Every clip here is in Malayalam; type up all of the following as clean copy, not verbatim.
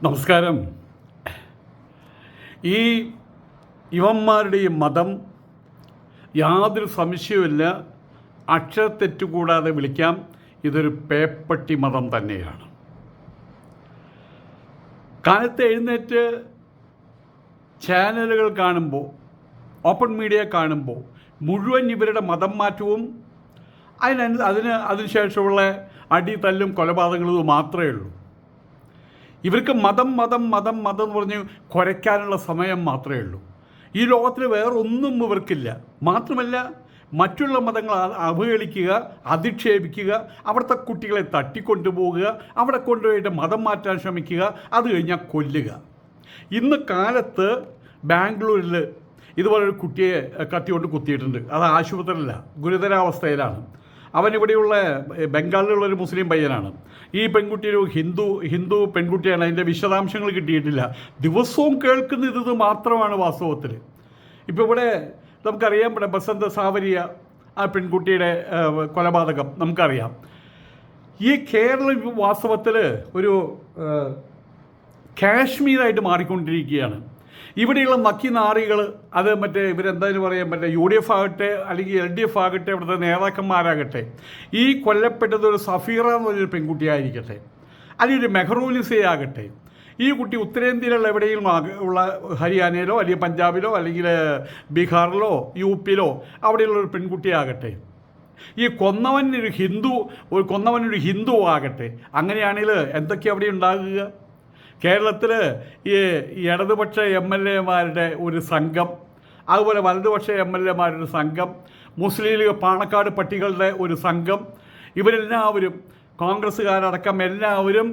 നമസ്കാരം. ഈ ഇവന്മാരുടെ ഈ മതം യാതൊരു സംശയവുമില്ല, അക്ഷരത്തെറ്റുകൂടാതെ വിളിക്കാം, ഇതൊരു പേപ്പട്ടി മതം തന്നെയാണ്. കാലത്ത് എഴുന്നേറ്റ് ചാനലുകൾ കാണുമ്പോൾ, ഓപ്പൺ മീഡിയ കാണുമ്പോൾ മുഴുവൻ ഇവരുടെ മതം മാറ്റവും അതിനുശേഷമുള്ള അടി തല്ലും കൊലപാതകങ്ങളും മാത്രമേ ഉള്ളൂ. ഇവർക്ക് മതം എന്ന് പറഞ്ഞ് കുരയ്ക്കാനുള്ള സമയം മാത്രമേ ഉള്ളൂ. ഈ ലോകത്തിൽ വേറെ ഒന്നും ഇവർക്കില്ല. മാത്രമല്ല, മറ്റുള്ള മതങ്ങൾ അവഹേളിക്കുക, അധിക്ഷേപിക്കുക, അവിടുത്തെ കുട്ടികളെ തട്ടിക്കൊണ്ടുപോവുക, അവിടെ കൊണ്ടുപോയിട്ട് മതം മാറ്റാൻ ശ്രമിക്കുക, അത് കഴിഞ്ഞാൽ കൊല്ലുക. ഇന്ന് കാലത്ത് ബാംഗ്ലൂരിൽ ഇതുപോലൊരു കുട്ടിയെ കത്തിക്കൊണ്ട് കുത്തിയിട്ടുണ്ട്. അത് ആശുപത്രിയിലല്ല, ഗുരുതരാവസ്ഥയിലാണ്. അവനിവിടെയുള്ള ബംഗാളിലുള്ളൊരു മുസ്ലിം പയ്യനാണ്. ഈ പെൺകുട്ടി ഒരു ഹിന്ദു പെൺകുട്ടിയാണ്. അതിൻ്റെ വിശദാംശങ്ങൾ കിട്ടിയിട്ടില്ല. ദിവസവും കേൾക്കുന്ന ഇത് മാത്രമാണ് വാസ്തവത്തിൽ. ഇപ്പോൾ ഇവിടെ നമുക്കറിയാം, ഇവിടെ ബസന്ത് സാവരിയ ആ പെൺകുട്ടിയുടെ കൊലപാതകം നമുക്കറിയാം. ഈ കേരളം വാസ്തവത്തിൽ ഒരു കാശ്മീരായിട്ട് മാറിക്കൊണ്ടിരിക്കുകയാണ്. ഇവിടെയുള്ള നക്കിനാറികൾ, അത് ഇവരെന്തായാലും പറയാൻ UDF ആകട്ടെ അല്ലെങ്കിൽ LDF ആകട്ടെ, ഇവിടുത്തെ നേതാക്കന്മാരാകട്ടെ, ഈ കൊല്ലപ്പെട്ടത് ഒരു സഫീറ എന്ന് പറഞ്ഞൊരു പെൺകുട്ടിയായിരിക്കട്ടെ, അല്ലെങ്കിൽ ഒരു മെഹറൂലിസയാകട്ടെ, ഈ കുട്ടി ഉത്തരേന്ത്യയിലുള്ള എവിടെയും ഉള്ള ഹരിയാനയിലോ അല്ലെങ്കിൽ പഞ്ചാബിലോ അല്ലെങ്കിൽ ബീഹാറിലോ UP-യിലോ അവിടെയുള്ളൊരു പെൺകുട്ടിയാകട്ടെ, ഈ കൊന്നവനൊരു ഹിന്ദു ആകട്ടെ, അങ്ങനെയാണെങ്കിൽ എന്തൊക്കെയാണ് അവിടെ ഉണ്ടാകുക? കേരളത്തിൽ ഈ ഇടതുപക്ഷ MLA-മാരുടെ ഒരു സംഘം, അതുപോലെ വലതുപക്ഷ MLA-മാരുടെ സംഘം, മുസ്ലിം ലീഗ് പാണക്കാട് പട്ടികളുടെ ഒരു സംഘം, ഇവരെല്ലാവരും കോൺഗ്രസ്സുകാരടക്കം എല്ലാവരും,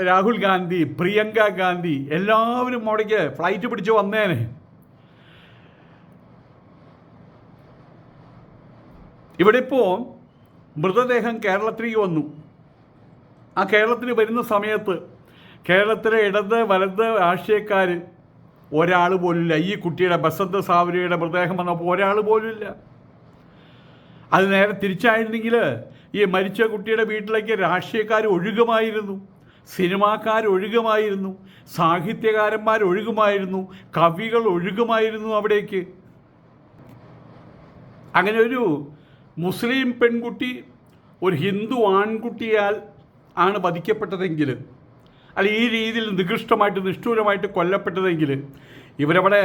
രാഹുൽ ഗാന്ധി, പ്രിയങ്ക ഗാന്ധി, എല്ലാവരും അവിടേക്ക് ഫ്ലൈറ്റ് പിടിച്ച് വന്നേനെ. ഇവിടെ ഇപ്പോൾ മൃതദേഹം കേരളത്തിലേക്ക് വന്നു. ആ കേരളത്തിൽ വരുന്ന സമയത്ത് കേരളത്തിലെ ഇടത് വലത് രാഷ്ട്രീയക്കാർ ഒരാൾ പോലുമില്ല. ഈ കുട്ടിയുടെ ബസന്ത് സാവരിയുടെ മൃതദേഹം വന്നപ്പോൾ ഒരാൾ പോലുമില്ല. അത് നേരെ തിരിച്ചായിരുന്നെങ്കിൽ ഈ മരിച്ച കുട്ടിയുടെ വീട്ടിലേക്ക് രാഷ്ട്രീയക്കാർ ഒഴുകുമായിരുന്നു, സിനിമാക്കാർ ഒഴുകുമായിരുന്നു, സാഹിത്യകാരന്മാർ ഒഴുകുമായിരുന്നു, കവികൾ ഒഴുകുമായിരുന്നു അവിടേക്ക്. അങ്ങനെ ഒരു മുസ്ലിം പെൺകുട്ടി ഒരു ഹിന്ദു ആൺകുട്ടിയാൽ ആണ് വധിക്കപ്പെട്ടതെങ്കിൽ, അല്ല ഈ രീതിയിൽ നികൃഷ്ടമായിട്ട് നിഷ്ഠൂരമായിട്ട് കൊല്ലപ്പെട്ടതെങ്കിൽ, ഇവരവിടെ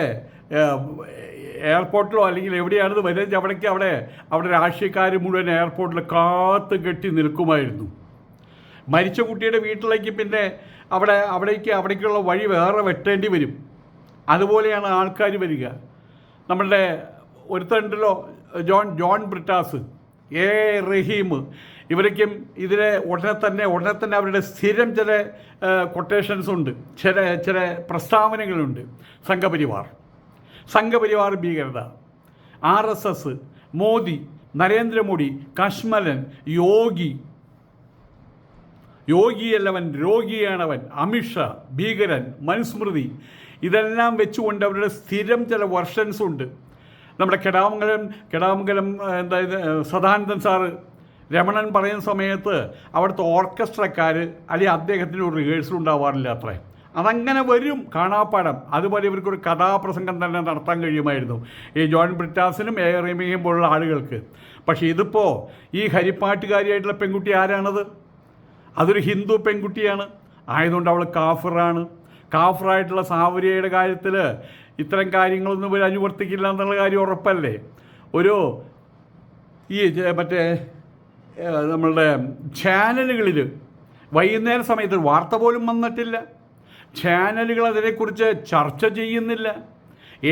എയർപോർട്ടിലോ അല്ലെങ്കിൽ എവിടെയാണെന്ന് വരുന്നത് അവിടെ രാഷ്ട്രീയക്കാർ മുഴുവൻ എയർപോർട്ടിൽ കാത്തു കെട്ടി നിൽക്കുമായിരുന്നു. മരിച്ച കുട്ടിയുടെ വീട്ടിലേക്ക് പിന്നെ അവിടേക്കുള്ള വഴി വേറെ വെട്ടേണ്ടി വരും. അതുപോലെയാണ് ആൾക്കാർ വരിക. നമ്മളുടെ ഒരുത്തണ്ടല്ലോ ജോൺ ബ്രിട്ടാസ്, റഹീം, ഇവരൊക്കെയും ഇതിലെ ഉടനെ തന്നെ അവരുടെ സ്ഥിരം ചില കൊട്ടേഷൻസ് ഉണ്ട്, ചില പ്രസ്താവനകളുണ്ട്. സംഘപരിവാർ ഭീകരത, RSS, മോദി, നരേന്ദ്രമോദി, കശ്മലൻ, യോഗിയല്ലവൻ, രോഗിയാണവൻ, അമിത്ഷാ, ഭീകരൻ, മനുസ്മൃതി, ഇതെല്ലാം വെച്ചുകൊണ്ട് അവരുടെ സ്ഥിരം ചില വെർഷൻസ് ഉണ്ട്. നമ്മുടെ കെടാമംഗലം സദാനന്ദൻ സാറ് രമണൻ പറയുന്ന സമയത്ത് അവിടുത്തെ ഓർക്കസ്ട്രക്കാർ അല്ലെങ്കിൽ അദ്ദേഹത്തിന് ഒരു റിഹേഴ്സൽ ഉണ്ടാവാറില്ല അത്രേ. അതങ്ങനെ വരും, കാണാപ്പാടം. അതുപോലെ ഇവർക്കൊരു കഥാപ്രസംഗം തന്നെ നടത്താൻ കഴിയുമായിരുന്നു ഈ ജോൺ ബ്രിട്ടാസിനും റഹീമിനെയും പോലുള്ള ആളുകൾക്ക്. പക്ഷേ ഇതിപ്പോൾ ഈ ഹരിപ്പാട്ടുകാരിയായിട്ടുള്ള പെൺകുട്ടി ആരാണത്? അതൊരു ഹിന്ദു പെൺകുട്ടിയാണ്. ആയതുകൊണ്ട് അവൾ കാഫറായിട്ടുള്ള സാവരിയയുടെ കാര്യത്തിൽ ഇത്തരം കാര്യങ്ങളൊന്നും ഇവർ അനുവർത്തിക്കില്ല എന്നുള്ള കാര്യം ഉറപ്പല്ലേ? നമ്മളുടെ ചാനലുകളിൽ വൈകുന്നേര സമയത്ത് വാർത്ത പോലും വന്നിട്ടില്ല. ചാനലുകൾ അതിനെക്കുറിച്ച് ചർച്ച ചെയ്യുന്നില്ല.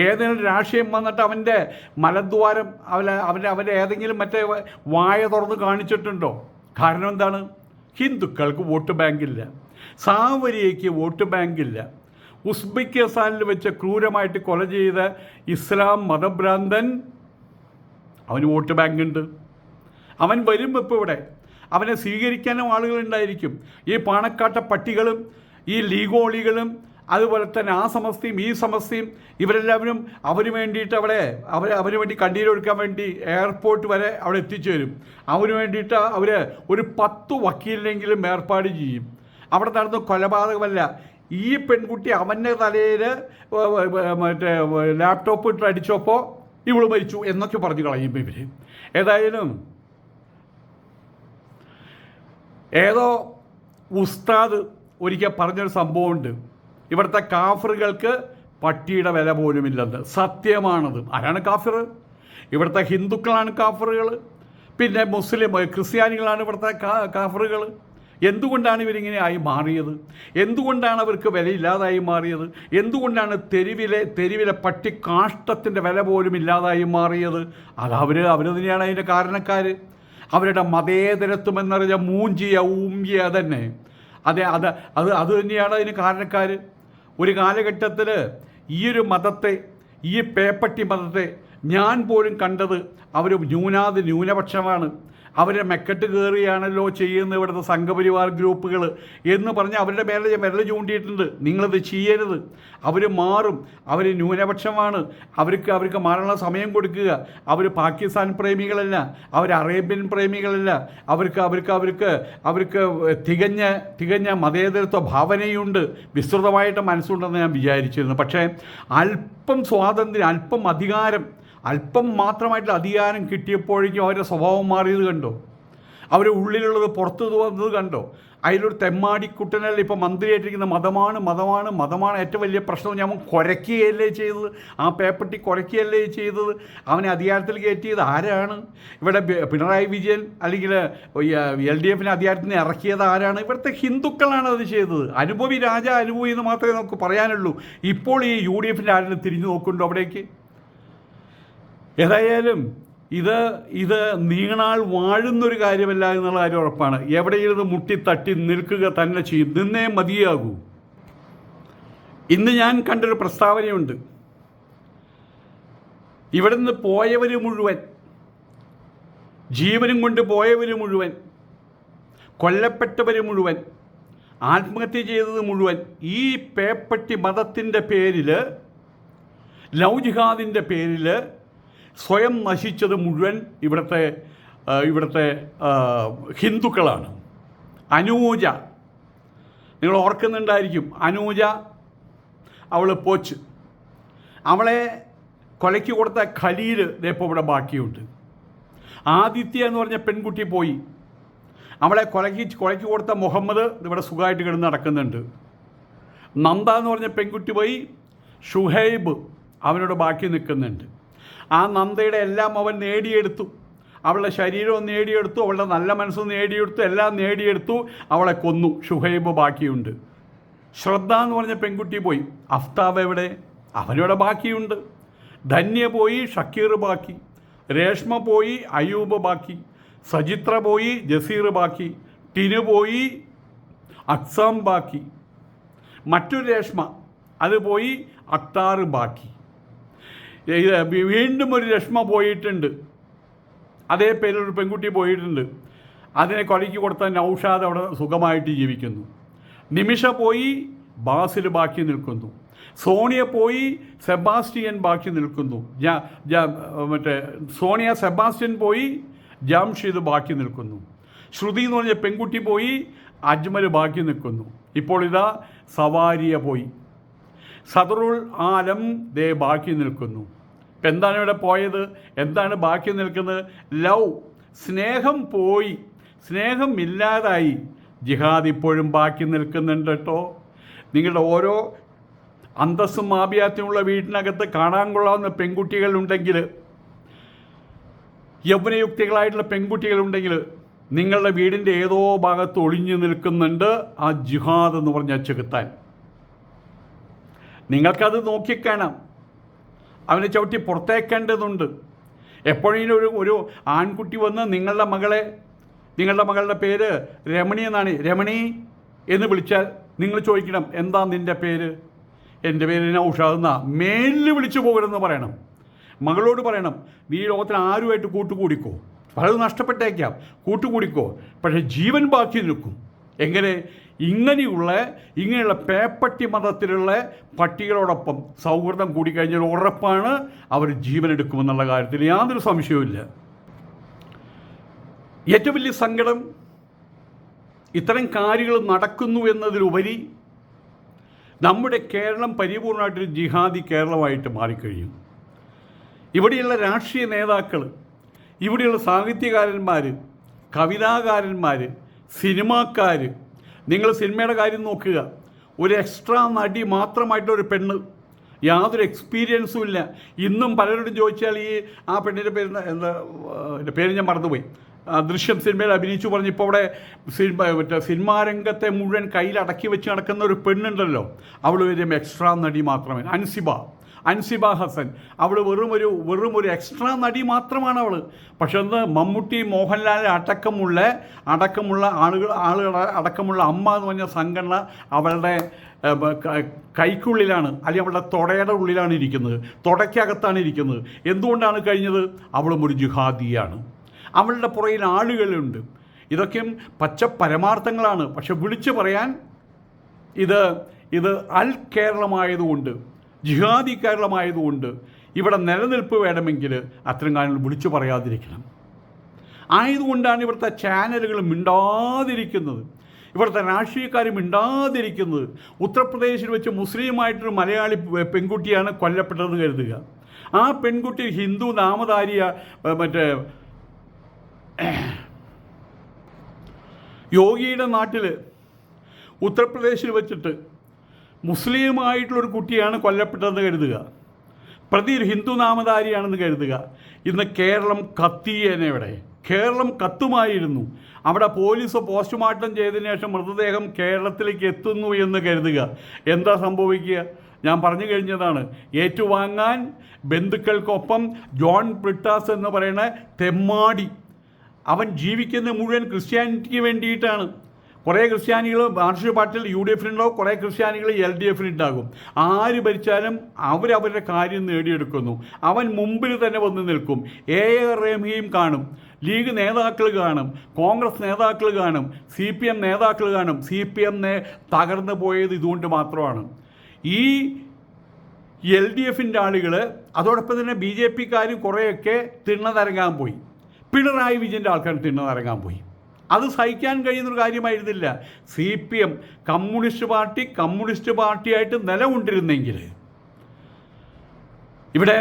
ഏതെങ്കിലും രാഷ്ട്രീയം വന്നിട്ട് അവൻ്റെ മലദ്വാരം അവൻ്റെ ഏതെങ്കിലും വായ തുറന്ന് കാണിച്ചിട്ടുണ്ടോ? കാരണം എന്താണ്? ഹിന്ദുക്കൾക്ക് വോട്ട് ബാങ്കില്ല, സാവരിയയ്ക്ക് വോട്ട് ബാങ്കില്ല. ഉസ്ബെക്കിസ്ഥാനിൽ വെച്ച് ക്രൂരമായിട്ട് കൊല ചെയ്ത ഇസ്ലാം മതഭ്രാന്തൻ, അവന് വോട്ട് ബാങ്കുണ്ട്. അവൻ വരും ഇപ്പോൾ ഇവിടെ. അവനെ സ്വീകരിക്കാനും ആളുകളുണ്ടായിരിക്കും. ഈ പാണക്കാട്ട പട്ടികളും ഈ ലീഗോളികളും അതുപോലെ തന്നെ ആ സമസ്തയും ഈ സമസ്തയും ഇവരെല്ലാവരും അവന് വേണ്ടിയിട്ട് അവന് വേണ്ടി കണ്ണീരൊഴുക്കാൻ വേണ്ടി എയർപോർട്ട് വരെ അവിടെ എത്തിച്ചേരും. അവന് വേണ്ടിയിട്ട് അവർ ഒരു 10 വക്കീലിനെങ്കിലും ഏർപ്പാട് ചെയ്യും. അവിടെ നടന്ന കൊലപാതകമല്ല. ഈ പെൺകുട്ടി അവൻ്റെ തലയിൽ മറ്റേ ലാപ്ടോപ്പ് ഇട്ട് അടിച്ചപ്പോൾ ഇവൾ മരിച്ചു എന്നൊക്കെ പറഞ്ഞു കളയും ഇവർ. ഏതായാലും ഏതോ ഉസ്താദ് ഒരിക്കൽ പറഞ്ഞൊരു സംഭവമുണ്ട്, ഇവിടുത്തെ കാഫറുകൾക്ക് പട്ടിയുടെ വില പോലുമില്ലെന്ന്. സത്യമാണത്. ആരാണ് കാഫിർ? ഇവിടുത്തെ ഹിന്ദുക്കളാണ് കാഫറുകൾ, പിന്നെ മുസ്ലിം ക്രിസ്ത്യാനികളാണ് ഇവിടുത്തെ കാഫറുകൾ. എന്തുകൊണ്ടാണ് ഇവരിങ്ങനെ ആയി മാറിയത്? എന്തുകൊണ്ടാണ് അവർക്ക് വിലയില്ലാതായി മാറിയത്? എന്തുകൊണ്ടാണ് തെരുവിലെ പട്ടി കാഷ്ടത്തിൻ്റെ വില പോലും ഇല്ലാതായി മാറിയത്? അത് അവർ തന്നെയാണ് അതിൻ്റെ കാരണക്കാർ. അവരുടെ മതേതരത്വം എന്നറിഞ്ഞ മൂഞ്ചിയ ഊമ്പിയ തന്നെ അത് തന്നെയാണ് അതിന് കാരണക്കാർ. ഒരു കാലഘട്ടത്തിൽ ഈ ഒരു മതത്തെ, ഈ പേപ്പട്ടി മതത്തെ ഞാൻ പോലും കണ്ടത് അവർ ന്യൂനപക്ഷമാണ്, അവരെ മെക്കെട്ട് കയറിയാണല്ലോ ചെയ്യുന്നത് ഇവിടുത്തെ സംഘപരിവാർ ഗ്രൂപ്പുകൾ എന്ന് പറഞ്ഞ് അവരുടെ മേലെ വിരൽ ചൂണ്ടിയിട്ടുണ്ട്. നിങ്ങളത് ചെയ്യരുത്, അവർ മാറും, അവർ ന്യൂനപക്ഷമാണ്, അവർക്ക് മാറാനുള്ള സമയം കൊടുക്കുക. അവർ പാകിസ്ഥാൻ പ്രേമികളല്ല, അവർ അറേബ്യൻ പ്രേമികളല്ല, അവർക്ക് തികഞ്ഞ മതേതരത്വ ഭാവനയുണ്ട്, വിസ്തൃതമായിട്ട് മനസ്സുണ്ടെന്ന് ഞാൻ വിചാരിച്ചിരുന്നു. പക്ഷേ അല്പം സ്വാതന്ത്ര്യം, അല്പം അധികാരം, അല്പം മാത്രമായിട്ട് അധികാരം കിട്ടിയപ്പോഴേക്കും അവരുടെ സ്വഭാവം മാറിയത് കണ്ടോ? അവരുടെ ഉള്ളിലുള്ളത് പുറത്തു വന്നത് കണ്ടോ? അതിലൊരു തെമ്മാടിക്കുട്ടനല്ല ഇപ്പോൾ മന്ത്രിയായിട്ടിരിക്കുന്ന മതമാണ് ഏറ്റവും വലിയ പ്രശ്നം. ഞാൻ കുരയ്ക്കുകയല്ലേ ചെയ്തത്, ആ പേപ്പട്ടി കുരയ്ക്കുകയല്ലേ ചെയ്തത്. അവനെ അധികാരത്തിൽ കയറ്റിയത് ആരാണ്? ഇവിടെ പിണറായി വിജയൻ അല്ലെങ്കിൽ LDF അധികാരത്തിൽ നിന്ന് ഇറക്കിയത് ആരാണ്? ഇവിടുത്തെ ഹിന്ദുക്കളാണ് അത് ചെയ്തത്. അനുഭവി എന്ന് മാത്രമേ നമുക്ക് പറയാനുള്ളൂ. ഇപ്പോൾ ഈ UDF ആരെങ്കിലും തിരിഞ്ഞു നോക്കുന്നുണ്ടോ അവിടേക്ക്? ഏതായാലും ഇത് നീണാൾ വാഴുന്നൊരു കാര്യമല്ല എന്നുള്ള കാര്യം ഉറപ്പാണ്. എവിടെയിരുന്ന് മുട്ടിത്തട്ടി നിൽക്കുക തന്നെ ചെയ്യും, നിന്നേ മതിയാകൂ. ഇന്ന് ഞാൻ കണ്ടൊരു പ്രസ്താവനയുണ്ട്. ഇവിടെ നിന്ന് പോയവർ മുഴുവൻ, ജീവനും കൊണ്ട് പോയവർ മുഴുവൻ, കൊല്ലപ്പെട്ടവർ മുഴുവൻ, ആത്മഹത്യ ചെയ്തത് മുഴുവൻ ഈ പേപ്പട്ടി മതത്തിൻ്റെ പേരിൽ, ലവ് ജിഹാദിൻ്റെ പേരിൽ സ്വയം നശിച്ചത് മുഴുവൻ ഇവിടുത്തെ ഹിന്ദുക്കളാണ്. അനൂജ, നിങ്ങൾ ഓർക്കുന്നുണ്ടായിരിക്കും, അനൂജ അവൾ പോച്ച്, അവളെ കൊലയ്ക്ക് കൊടുത്ത ഖലീൽ ഇപ്പോൾ ഇവിടെ ബാക്കിയുണ്ട്. ആദിത്യ എന്ന് പറഞ്ഞ പെൺകുട്ടി പോയി, അവളെ കൊലയ്ക്ക് കൊടുത്ത മുഹമ്മദ് ഇവിടെ സുഖമായിട്ട് കിടന്ന് നടക്കുന്നുണ്ട്. നന്ദ എന്ന് പറഞ്ഞ പെൺകുട്ടി പോയി, ഷുഹൈബ് അവനോട് ബാക്കി നിൽക്കുന്നുണ്ട്. ആ നന്ദയുടെ എല്ലാം അവൻ നേടിയെടുത്തു, അവളുടെ ശരീരവും നേടിയെടുത്തു, അവളുടെ നല്ല മനസ്സും നേടിയെടുത്തു, എല്ലാം നേടിയെടുത്തു, അവളെ കൊന്നു. ഷുഹൈബ് ബാക്കിയുണ്ട്. ശ്രദ്ധ എന്ന് പറഞ്ഞ പെൺകുട്ടി പോയി, അഫ്താബ് എവിടെ? അവനിവിടെ ബാക്കിയുണ്ട്. ധന്യ പോയി, ഷക്കീർ ബാക്കി. രേഷ്മ പോയി, അയൂബ് ബാക്കി. സജിത്ര പോയി, ജസീർ ബാക്കി. ടിനു പോയി, അക്സാം ബാക്കി. മറ്റൊരു രേഷ്മ അത് പോയി, അക്താർ ബാക്കി. വീണ്ടും ഒരു രശ്മ പോയിട്ടുണ്ട്, അതേ പേരിലൊരു പെൺകുട്ടി പോയിട്ടുണ്ട്. അതിനെ കൊലയ്ക്ക് കൊടുത്ത നൗഷാദ് അവിടെ സുഖമായിട്ട് ജീവിക്കുന്നു. നിമിഷ പോയി, ബാസിൽ ബാക്കി നിൽക്കുന്നു. സോണിയ പോയി, സെബാസ്റ്റ്യൻ ബാക്കി നിൽക്കുന്നു. സോണിയ സെബാസ്റ്റ്യൻ പോയി, ജാംഷീദ് ബാക്കി നിൽക്കുന്നു. ശ്രുതി എന്ന് പറഞ്ഞ പെൺകുട്ടി പോയി, അജ്മൽ ബാക്കി നിൽക്കുന്നു. ഇപ്പോൾ ഇതാ സവാരിയ പോയി, സദറുൽ ആലം ദേ ബാക്കി നിൽക്കുന്നു. ഇപ്പം എന്താണ് ഇവിടെ പോയത്? എന്താണ് ബാക്കി നിൽക്കുന്നത്? ലവ്, സ്നേഹം പോയി, സ്നേഹം ഇല്ലാതായി. ജിഹാദ് ഇപ്പോഴും ബാക്കി നിൽക്കുന്നുണ്ട് കേട്ടോ. നിങ്ങളുടെ ഓരോ അന്തസ്സും ആഭിയാത്യമുള്ള വീട്ടിനകത്ത് കാണാൻ കൊള്ളാവുന്ന പെൺകുട്ടികളുണ്ടെങ്കിൽ, യൗവനയുക്തികളായിട്ടുള്ള പെൺകുട്ടികളുണ്ടെങ്കിൽ, നിങ്ങളുടെ വീടിൻ്റെ ഏതോ ഭാഗത്ത് ഒളിഞ്ഞു നിൽക്കുന്നുണ്ട് ആ ജിഹാദ് എന്ന് പറഞ്ഞ ചെകുത്താൻ. നിങ്ങൾക്കത് നോക്കിക്കാണാം. അവനെ ചവിട്ടി പുറത്തേക്കേണ്ടതുണ്ട്. എപ്പോഴെങ്കിലും ഒരു ആൺകുട്ടി വന്ന് നിങ്ങളുടെ മകളുടെ പേര് രമണി എന്നാണ്, രമണി എന്ന് വിളിച്ചാൽ നിങ്ങൾ ചോദിക്കണം, എന്താ നിൻ്റെ പേര്? എൻ്റെ പേര് നൗഷാദ് എന്നാ. മേലിൽ വിളിച്ചു പോകരുതെന്ന് പറയണം. മകളോട് പറയണം, നീ ലോകത്തിൽ ആരുമായിട്ട് കൂട്ടുകൂടിക്കോ, പലതും നഷ്ടപ്പെട്ടേക്കാം, കൂട്ടുകൂടിക്കോ, പക്ഷേ ജീവൻ ബാക്കി നിൽക്കും. എങ്ങനെ? ഇങ്ങനെയുള്ള പേപ്പട്ടി മതത്തിലുള്ള പട്ടികളോടൊപ്പം സൗഹൃദം കൂടിക്കഴിഞ്ഞാൽ ഉറപ്പാണ് അവർ ജീവനെടുക്കുമെന്നുള്ള കാര്യത്തിൽ യാതൊരു സംശയവുമില്ല. ഏറ്റവും വലിയ സങ്കടം, ഇത്തരം കാര്യങ്ങൾ നടക്കുന്നു എന്നതിലുപരി നമ്മുടെ കേരളം പരിപൂർണമായിട്ടൊരു ജിഹാദി കേരളമായിട്ട് മാറിക്കഴിഞ്ഞു. ഇവിടെയുള്ള രാഷ്ട്രീയ നേതാക്കൾ, ഇവിടെയുള്ള സാഹിത്യകാരന്മാർ, കവിതാകാരന്മാർ, സിനിമാക്കാർ, നിങ്ങൾ സിനിമയുടെ കാര്യം നോക്കുക. ഒരു എക്സ്ട്രാ നടി മാത്രമായിട്ടൊരു പെണ്ണ്, യാതൊരു എക്സ്പീരിയൻസും ഇല്ല. ഇന്നും പലരോടും ചോദിച്ചാൽ ആ പെണ്ണിൻ്റെ പേര് എൻ്റെ പേര് ഞാൻ മറന്നുപോയി. ദൃശ്യം സിനിമയിൽ അഭിനയിച്ചു പറഞ്ഞ് ഇപ്പോൾ അവിടെ സിനിമാ രംഗത്തെ മുഴുവൻ കയ്യിലടക്കി വെച്ച് നടക്കുന്ന ഒരു പെണ്ണുണ്ടല്ലോ, അവൾ വരും എക്സ്ട്രാ നടി മാത്രമേ. അൻസിബ ഹസൻ, അവൾ വെറും ഒരു എക്സ്ട്രാ നടി മാത്രമാണ് അവൾ. പക്ഷെ അന്ന് മമ്മൂട്ടി, മോഹൻലാൽ അടക്കമുള്ള ആളുകൾ അടക്കമുള്ള അമ്മ എന്ന് പറഞ്ഞ സംഘടന അവളുടെ കൈക്കുള്ളിലാണ്, അല്ലെങ്കിൽ അവളുടെ തുടയുടെ ഉള്ളിലാണ് ഇരിക്കുന്നത്, തുടയ്ക്കകത്താണ് ഇരിക്കുന്നത്. എന്തുകൊണ്ടാണ് കഴിഞ്ഞത്? അവളും ഒരു ജിഹാദിയാണ്. അവളുടെ പുറയിൽ ആളുകളുണ്ട്. ഇതൊക്കെയും പച്ച പരമാർത്ഥങ്ങളാണ്. പക്ഷെ വിളിച്ചു പറയാൻ ഇത് അൽ കേരളമായതുകൊണ്ട്, ജിഹാദി കേരളമായതുകൊണ്ട് ഇവിടെ നിലനിൽപ്പ് വേണമെങ്കിൽ അത്തരം കാര്യങ്ങൾ വിളിച്ചു പറയാതിരിക്കണം. ആയതുകൊണ്ടാണ് ഇവിടുത്തെ ചാനലുകൾ മിണ്ടാതിരിക്കുന്നത്, ഇവിടുത്തെ രാഷ്ട്രീയക്കാർ മിണ്ടാതിരിക്കുന്നത്. ഉത്തർപ്രദേശിൽ വെച്ച് മുസ്ലിമായിട്ടൊരു മലയാളി പെൺകുട്ടിയാണ് കൊല്ലപ്പെട്ടതെന്ന് കരുതുക. ആ പെൺകുട്ടി ഹിന്ദു നാമധാരിയ യോഗിയുടെ നാട്ടിൽ ഉത്തർപ്രദേശിൽ വെച്ചിട്ട് മുസ്ലിമായിട്ടുള്ളൊരു കുട്ടിയാണ് കൊല്ലപ്പെട്ടതെന്ന് കരുതുക. പ്രതി ഒരു ഹിന്ദു നാമധാരിയാണെന്ന് കരുതുക. ഇന്ന് കേരളം കത്തിയേനെവിടെ, കേരളം കത്തുമായിരുന്നു. അവിടെ പോലീസ് പോസ്റ്റ്മോർട്ടം ചെയ്തതിനു ശേഷം മൃതദേഹം കേരളത്തിലേക്ക് എത്തുന്നു എന്ന് കരുതുക. എന്താ സംഭവിക്കുക? ഞാൻ പറഞ്ഞു കഴിഞ്ഞതാണ്. ഏറ്റുവാങ്ങാൻ ബന്ധുക്കൾക്കൊപ്പം ജോൺ ബ്രിട്ടാസ് എന്ന് പറയുന്ന തെമ്മാടി, അവൻ ജീവിക്കുന്ന മുഴുവൻ ക്രിസ്ത്യാനിറ്റിക്ക് വേണ്ടിയിട്ടാണ്. കുറേ ക്രിസ്ത്യാനികൾ മാർക്സിസ്റ്റ് പാർട്ടിയിൽ UDF-നുണ്ടാവും, കുറേ ക്രിസ്ത്യാനികൾ LDF-നുണ്ടാകും. ആര് ഭരിച്ചാലും അവരവരുടെ കാര്യം നേടിയെടുക്കുന്നു. അവൻ മുമ്പിൽ തന്നെ വന്ന് നിൽക്കും. AR റഹീം കാണും, ലീഗ് നേതാക്കൾ കാണും, കോൺഗ്രസ് നേതാക്കൾ കാണും, CPM നേതാക്കൾ കാണും. CPM തകർന്നു പോയത് ഇതുകൊണ്ട് മാത്രമാണ്. ഈ LDF-ൻ്റെ ആളുകൾ, അതോടൊപ്പം തന്നെ BJP-ക്കാരും കുറേയൊക്കെ തിണ്ണതരങ്ങാൻ പോയി. പിണറായി വിജയൻ്റെ ആൾക്കാർ തിണ്ണതരങ്ങാൻ പോയി. അത് സഹിക്കാൻ കഴിയുന്നൊരു കാര്യമായിരുന്നില്ല. CPM കമ്മ്യൂണിസ്റ്റ് പാർട്ടിയായിട്ട് നിലകൊണ്ടിരുന്നെങ്കിൽ ഇവിടെ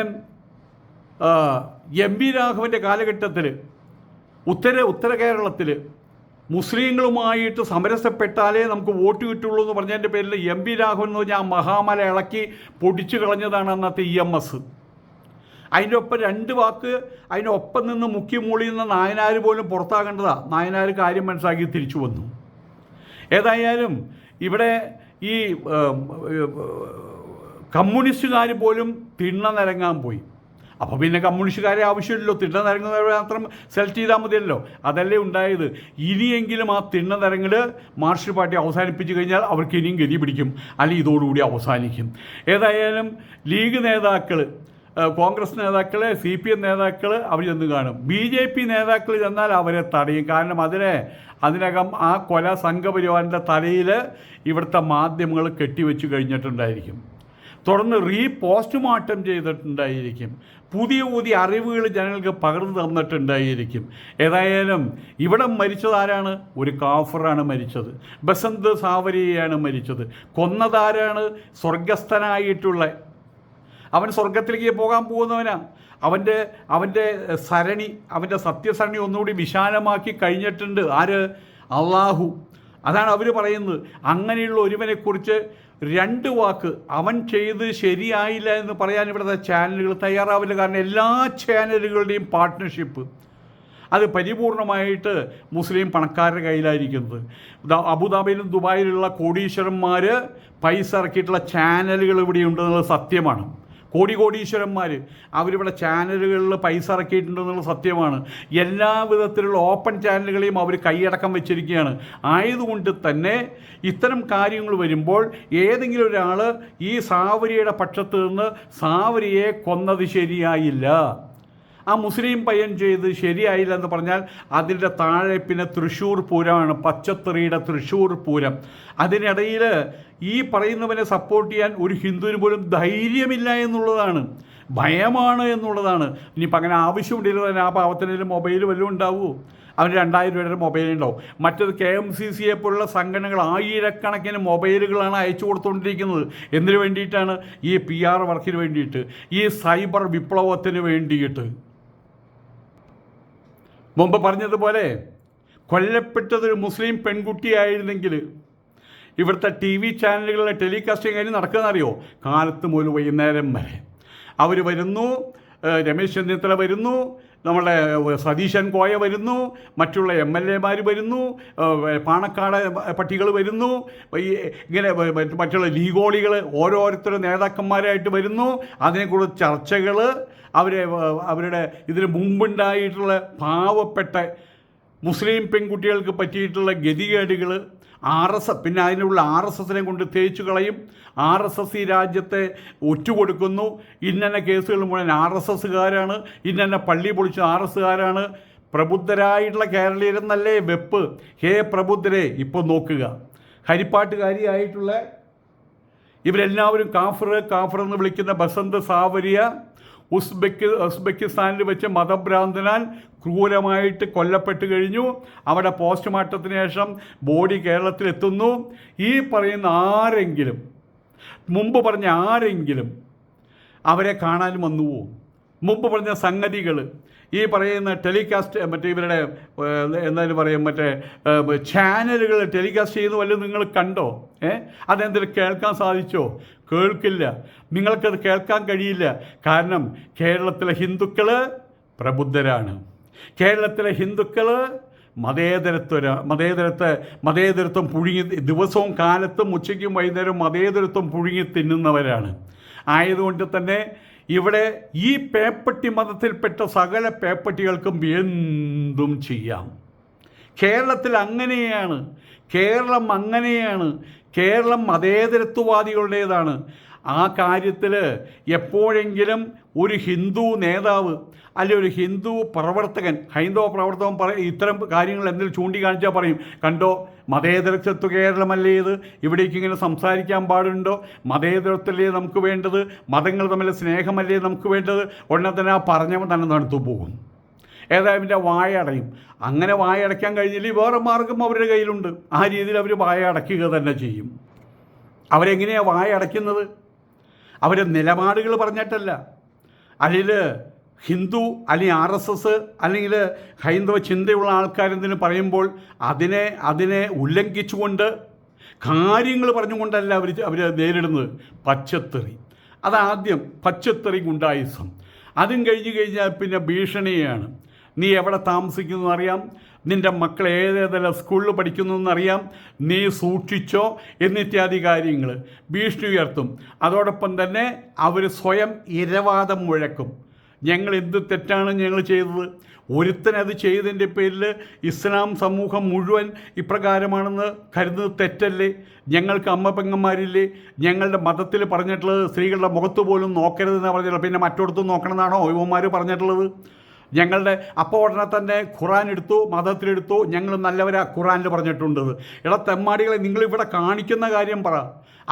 MV രാഘവൻ്റെ കാലഘട്ടത്തിൽ ഉത്തര കേരളത്തിൽ മുസ്ലിങ്ങളുമായിട്ട് സമരസപ്പെട്ടാലേ നമുക്ക് വോട്ട് കിട്ടുള്ളൂ എന്ന് പറഞ്ഞതിൻ്റെ പേരിൽ MV രാഘവൻ എന്ന് പറഞ്ഞാൽ ആ മഹാമല ഇളക്കി പൊടിച്ചു കളഞ്ഞതാണ് അന്നത്തെ EMS. അതിൻ്റെ ഒപ്പം രണ്ട് വാക്ക് അതിനൊപ്പം നിന്ന് മുക്കി മൂളിയുന്ന നായനാർ പോലും പുറത്താകേണ്ടതാണ്. നായനാർ കാര്യം മനസ്സിലാക്കി തിരിച്ചു വന്നു. ഏതായാലും ഇവിടെ ഈ കമ്മ്യൂണിസ്റ്റുകാർ പോലും തിണ്ണ നിരങ്ങാൻ പോയി. അപ്പോൾ പിന്നെ കമ്മ്യൂണിസ്റ്റുകാരെ ആവശ്യമില്ലല്ലോ, തിണ്ണ നിരങ്ങുന്നവരെ മാത്രം സെലക്ട് ചെയ്താൽ മതിയല്ലോ. അതല്ലേ ഉണ്ടായത്. ഇനിയെങ്കിലും ആ തിണ്ണ നിരങ്ങൽ മാർക്സിസ്റ്റ് പാർട്ടി അവസാനിപ്പിച്ച് കഴിഞ്ഞാൽ അവർക്ക് ഇനിയും ഗതി പിടിക്കും, അല്ലെങ്കിൽ ഇതോടുകൂടി അവസാനിക്കും. ഏതായാലും ലീഗ് നേതാക്കൾ, കോൺഗ്രസ് നേതാക്കൾ, CPM നേതാക്കൾ അവർ ചെന്ന് കാണും. BJP നേതാക്കൾ ചെന്നാൽ അവരെ തടയും. കാരണം അതിനകം ആ കൊല സംഘപരിവാറിൻ്റെ തലയിൽ ഇവിടുത്തെ മാധ്യമങ്ങൾ കെട്ടിവെച്ച് കഴിഞ്ഞിട്ടുണ്ടായിരിക്കും. തുടർന്ന് പോസ്റ്റ്മോർട്ടം ചെയ്തിട്ടുണ്ടായിരിക്കും. പുതിയ അറിവുകൾ ജനങ്ങൾക്ക് പകർന്നു തന്നിട്ടുണ്ടായിരിക്കും. ഏതായാലും ഇവിടെ മരിച്ചതാരാണ്? ഒരു കാഫറാണ് മരിച്ചത്. ബസന്ത് സാവരിയാണ് മരിച്ചത്. കൊന്നതാരാണ്? സ്വർഗസ്ഥനായിട്ടുള്ള, അവൻ സ്വർഗത്തിലേക്ക് പോകാൻ പോകുന്നവനാണ്. അവൻ്റെ സരണി, അവൻ്റെ സത്യസരണി ഒന്നുകൂടി വിശാലമാക്കി കഴിഞ്ഞിട്ടുണ്ട്. ആര്? അള്ളാഹു. അതാണ് അവർ പറയുന്നത്. അങ്ങനെയുള്ള ഒരുവനെക്കുറിച്ച് രണ്ട് വാക്ക് അവൻ ചെയ്ത് ശരിയായില്ല എന്ന് പറയാൻ ഇവിടുത്തെ ചാനലുകൾ തയ്യാറാവില്ല. കാരണം എല്ലാ ചാനലുകളുടെയും പാർട്ട്ണർഷിപ്പ് അത് പരിപൂർണമായിട്ട് മുസ്ലിം പണക്കാരുടെ കയ്യിലായിരിക്കുന്നത്. അബുദാബിയിലും ദുബായിലുള്ള കോടീശ്വരന്മാർ പൈസ ഇറക്കിയിട്ടുള്ള ചാനലുകൾ ഇവിടെ ഉണ്ടെന്നുള്ളത് സത്യമാണ്. കോടീശ്വരന്മാർ അവരിവിടെ ചാനലുകളിൽ പൈസ ഇറക്കിയിട്ടുണ്ടെന്നുള്ള സത്യമാണ്. എല്ലാ വിധത്തിലുള്ള ഓപ്പൺ ചാനലുകളെയും അവർ കൈയടക്കം വെച്ചിരിക്കുകയാണ്. ആയതുകൊണ്ട് തന്നെ ഇത്തരം കാര്യങ്ങൾ വരുമ്പോൾ ഏതെങ്കിലും ഒരാൾ ഈ സാവരിയുടെ പക്ഷത്ത് നിന്ന് സാവരിയെ കൊന്നത് ശരിയായില്ല, ആ മുസ്ലിം പയ്യൻ ചെയ്ത് ശരിയായില്ല എന്ന് പറഞ്ഞാൽ അതിൻ്റെ താഴെ പിന്നെ തൃശ്ശൂർ പൂരമാണ്, പച്ചത്തറിയുടെ തൃശ്ശൂർ പൂരം. അതിനിടയിൽ ഈ പറയുന്നവനെ സപ്പോർട്ട് ചെയ്യാൻ ഒരു ഹിന്ദുവിന് പോലും ധൈര്യമില്ല എന്നുള്ളതാണ്, ഭയമാണ് എന്നുള്ളതാണ്. ഇനിയിപ്പോൾ അങ്ങനെ ആവശ്യമുണ്ടെങ്കിൽ തന്നെ ആ പാവത്തിനും മൊബൈൽ വല്ലതും ഉണ്ടാവുമോ? അവന് 2000 രൂപയുടെ മൊബൈലുണ്ടാവും. മറ്റത് KMCCയെ പോലുള്ള സംഘടനകൾ ആയിരക്കണക്കിന് മൊബൈലുകളാണ് അയച്ചു കൊടുത്തുകൊണ്ടിരിക്കുന്നത്. എന്തിനു വേണ്ടിയിട്ടാണ്? ഈ PR വർക്കിന് വേണ്ടിയിട്ട്, ഈ സൈബർ വിപ്ലവത്തിന് വേണ്ടിയിട്ട്. മുമ്പ് പറഞ്ഞതുപോലെ കൊല്ലപ്പെട്ടതൊരു മുസ്ലിം പെൺകുട്ടിയായിരുന്നെങ്കിൽ ഇവിടുത്തെ TV ചാനലുകളിലെ ടെലികാസ്റ്റിംഗ് കഴിഞ്ഞ് നടക്കുന്നറിയോ? കാലത്ത് മുതൽ വൈകുന്നേരം വരെ അവർ വരുന്നു, രമേശ് ചെന്നിത്തല വരുന്നു, നമ്മുടെ സതീശൻ കോയ വരുന്നു, മറ്റുള്ള MLA വരുന്നു, പാണക്കാട് പട്ടികൾ വരുന്നു, ഇങ്ങനെ മറ്റുള്ള ലീഗോളികൾ ഓരോരുത്തരും നേതാക്കന്മാരായിട്ട് വരുന്നു. അതിനെക്കുറിച്ച് ചർച്ചകൾ, അവരുടെ ഇതിന് മുമ്പുണ്ടായിട്ടുള്ള പാവപ്പെട്ട മുസ്ലിം പെൺകുട്ടികൾക്ക് പറ്റിയിട്ടുള്ള ഗതികേടുകൾ, പിന്നെ അതിനുള്ള RSSനെ കൊണ്ട് തേച്ചു കളയും. RSS ഈ രാജ്യത്തെ ഒറ്റുകൊടുക്കുന്നു. ഇന്ന കേസുകൾ മുഴുവൻ RSSകാരാണ്, ഇന്ന പള്ളി പൊളിച്ച RSകാരാണ്. പ്രബുദ്ധരായിട്ടുള്ള കേരളീയരെന്നല്ലേ വെപ്പ്. ഹേ പ്രബുദ്ധരെ, ഇപ്പോൾ നോക്കുക, ഹരിപ്പാട്ടുകാരിയായിട്ടുള്ള ഇവരെല്ലാവരും കാഫർ എന്ന് വിളിക്കുന്ന ബസന്ത് സാവരിയ ഉസ്ബെക്കിസ്ഥാനിൽ വെച്ച് മതഭ്രാന്തനാൽ ക്രൂരമായിട്ട് കൊല്ലപ്പെട്ട് കഴിഞ്ഞു. അവിടെ പോസ്റ്റ്മോർട്ടത്തിന് ശേഷം ബോഡി കേരളത്തിലെത്തുന്നു. ഈ പറയുന്ന ആരെങ്കിലും, മുമ്പ് പറഞ്ഞ ആരെങ്കിലും അവരെ കാണാൻ വന്നുവോ? മുമ്പ് പറഞ്ഞ സംഗതികൾ, ഈ പറയുന്ന ടെലികാസ്റ്റ്, മറ്റേ ഇവരുടെ എന്തായാലും പറയും, മറ്റേ ചാനലുകൾ ടെലികാസ്റ്റ് ചെയ്യുന്ന വല്ലതും നിങ്ങൾ കണ്ടോ? അതെന്തെങ്കിലും കേൾക്കാൻ സാധിച്ചോ? കേൾക്കില്ല. നിങ്ങൾക്കത് കേൾക്കാൻ കഴിയില്ല. കാരണം കേരളത്തിലെ ഹിന്ദുക്കൾ പ്രബുദ്ധരാണ്. കേരളത്തിലെ ഹിന്ദുക്കൾ മതേതരത്വം പുഴുങ്ങി, ദിവസവും കാലത്തും ഉച്ചയ്ക്കും വൈകുന്നേരവും മതേതരത്വം പുഴുങ്ങി തിന്നുന്നവരാണ്. ആയതുകൊണ്ട് തന്നെ ഇവിടെ ഈ പേപ്പട്ടി മതത്തിൽപ്പെട്ട സകല പേപ്പട്ടികൾക്കും എന്തും ചെയ്യാം. കേരളത്തിൽ അങ്ങനെയാണ്. കേരളം അങ്ങനെയാണ്. കേരളം മതേതരത്വവാദികളുടേതാണ്. ആ കാര്യത്തിൽ എപ്പോഴെങ്കിലും ഒരു ഹിന്ദു നേതാവ് അല്ലെങ്കിൽ ഒരു ഹിന്ദു പ്രവർത്തകൻ, ഹൈന്ദവ പ്രവർത്തകൻ ഇത്തരം കാര്യങ്ങൾ എന്തെങ്കിലും ചൂണ്ടിക്കാണിച്ചാൽ പറയും, കണ്ടോ മതേതരത്വ കേരളമല്ലേ ഇത്, ഇവിടേക്ക് ഇങ്ങനെ സംസാരിക്കാൻ പാടുണ്ടോ? മതേതരത്വമല്ലേ നമുക്ക് വേണ്ടത്? മതങ്ങൾ തമ്മിൽ സ്നേഹമല്ലേ നമുക്ക് വേണ്ടത്? ഉടനെ തന്നെ ആ പറഞ്ഞവൻ തന്നെ നടത്തു പോകും. ഏതായാലും എൻ്റെ വായ അടയും. അങ്ങനെ വായ അടയ്ക്കാൻ കഴിഞ്ഞില്ല, വേറെ മാർഗം അവരുടെ കയ്യിലുണ്ട്. ആ രീതിയിൽ അവർ വായ അടയ്ക്കുക തന്നെ ചെയ്യും. അവരെങ്ങനെയാണ് വായ അടയ്ക്കുന്നത്? അവരെ നിലപാടുകൾ പറഞ്ഞിട്ടല്ല, അല്ലെങ്കിൽ ഹിന്ദു അല്ലെങ്കിൽ RSS അല്ലെങ്കിൽ ഹൈന്ദവ ചിന്തയുള്ള ആൾക്കാരെന്തിനു പറയുമ്പോൾ അതിനെ ഉല്ലംഘിച്ചുകൊണ്ട് കാര്യങ്ങൾ പറഞ്ഞുകൊണ്ടല്ല അവർ നേരിടുന്നത്. പച്ചത്തെറി, അതാദ്യം പച്ചത്തെറി ഗുണ്ടായിസം. അതും കഴിഞ്ഞാൽ പിന്നെ ഭീഷണിയാണ്. നീ എവിടെ താമസിക്കുന്നു എന്നറിയാം, നിൻ്റെ മക്കൾ ഏതേതെല്ലാം സ്കൂളിൽ പഠിക്കുന്നു എന്നറിയാം, നീ സൂക്ഷിച്ചോ എന്നിത്യാദി കാര്യങ്ങൾ ഭീഷണി ഉയർത്തും. അതോടൊപ്പം തന്നെ അവർ സ്വയം ഇരവാദം മുഴക്കും. ഞങ്ങൾ എന്ത് തെറ്റാണ് ഞങ്ങൾ ചെയ്തത്? ഒരുത്തനത് ചെയ്തതിൻ്റെ പേരിൽ ഇസ്ലാം സമൂഹം മുഴുവൻ ഇപ്രകാരമാണെന്ന് കരുതുന്നത് തെറ്റല്ലേ? ഞങ്ങൾക്ക് അമ്മ പെങ്ങന്മാരില്ലേ? ഞങ്ങളുടെ മതത്തിൽ പറഞ്ഞിട്ടുള്ളത് സ്ത്രീകളുടെ മുഖത്ത് പോലും നോക്കരുതെന്നാണ് പറഞ്ഞിട്ടുള്ളത്. പിന്നെ മറ്റൊടത്തും നോക്കണമെന്നാണോ ഇവന്മാർ പറഞ്ഞിട്ടുള്ളത്? ഞങ്ങളുടെ അപ്പോൾ ഉടനെ തന്നെ ഖുറാൻ എടുത്തു, മതത്തിലെടുത്തു, ഞങ്ങൾ നല്ലവരാ ഖുറാനിൽ പറഞ്ഞിട്ടുണ്ട്. തെമ്മാടികളെ, നിങ്ങളിവിടെ കാണിക്കുന്ന കാര്യം പറ.